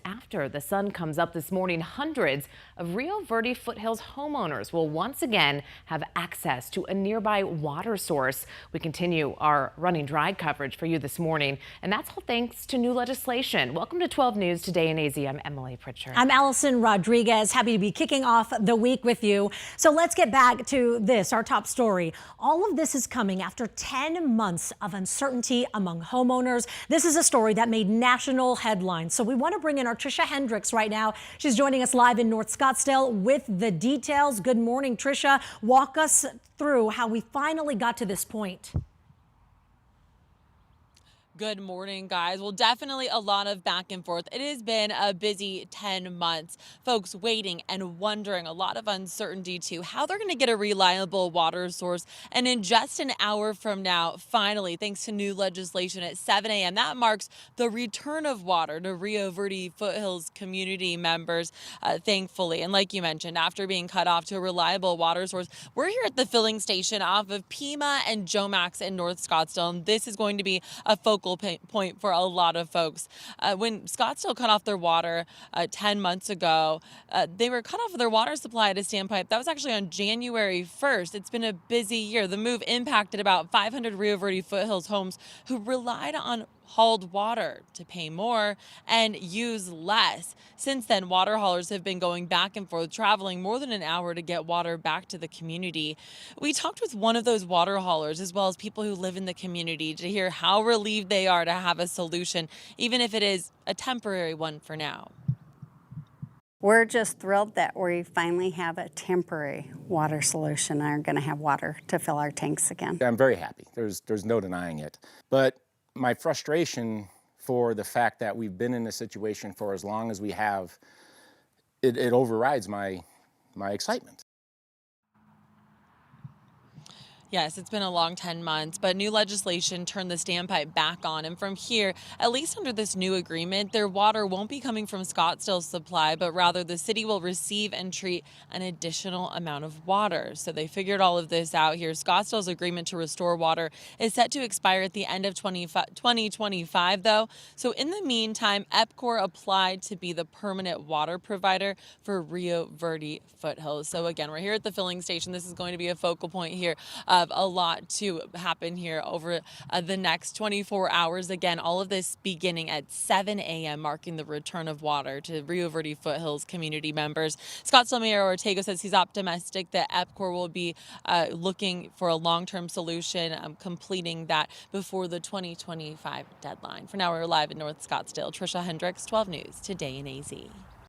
After the sun comes up this morning, hundreds of Rio Verde Foothills homeowners will once again have access to a nearby water source. We continue our running dry coverage for you this morning, and that's all thanks to new legislation. Welcome to 12 News Today in AZ. I'm Emily Pritchard. I'm Allison Rodriguez. Happy to be kicking off the week with you. So let's get back to this, our top story. All of this is coming after 10 months of uncertainty among homeowners. This is a story that made national headlines. So we want to bring in our Trisha Hendricks right now. She's joining us live in North Scottsdale with the details. Good morning, Trisha. Walk us through how we finally got to this point. Good morning, guys. Well, definitely a lot of back and forth. It has been a busy 10 months. Folks waiting and wondering, a lot of uncertainty too, how they're going to get a reliable water source. And in just an hour from now, finally, thanks to new legislation at 7 a.m., that marks the return of water to Rio Verde Foothills community members, thankfully. And like you mentioned, after being cut off to a reliable water source, we're here at the filling station off of Pima and Jomax in North Scottsdale. And this is going to be a focal point for a lot of folks. When Scottsdale cut off their water 10 months ago, they were cut off of their water supply at a standpipe. That was actually on January 1st. It's been a busy year. The move impacted about 500 Rio Verde Foothills homes who relied on hauled water to pay more and use less. Since then, water haulers have been going back and forth, traveling more than an hour to get water back to the community. We talked with one of those water haulers, as well as people who live in the community, to hear how relieved they are to have a solution, even if it is a temporary one for now. We're just thrilled that we finally have a temporary water solution and are going to have water to fill our tanks again. I'm very happy. There's no denying it. But my frustration for the fact that we've been in this situation for as long as we have, it overrides my excitement. Yes, it's been a long 10 months, but new legislation turned the standpipe back on. And from here, at least under this new agreement, their water won't be coming from Scottsdale's supply, but rather the city will receive and treat an additional amount of water. So they figured all of this out here. Scottsdale's agreement to restore water is set to expire at the end of 2025, though. So in the meantime, EPCOR applied to be the permanent water provider for Rio Verde Foothills. So again, we're here at the filling station. This is going to be a focal point here. A lot to happen here over the next 24 hours. Again, all of this beginning at 7 a.m., marking the return of water to Rio Verde Foothills community members. Scottsdale Mayor Ortega says he's optimistic that EPCOR will be looking for a long-term solution, completing that before the 2025 deadline. For now, we're live in North Scottsdale. Trisha Hendricks, 12 News Today in AZ.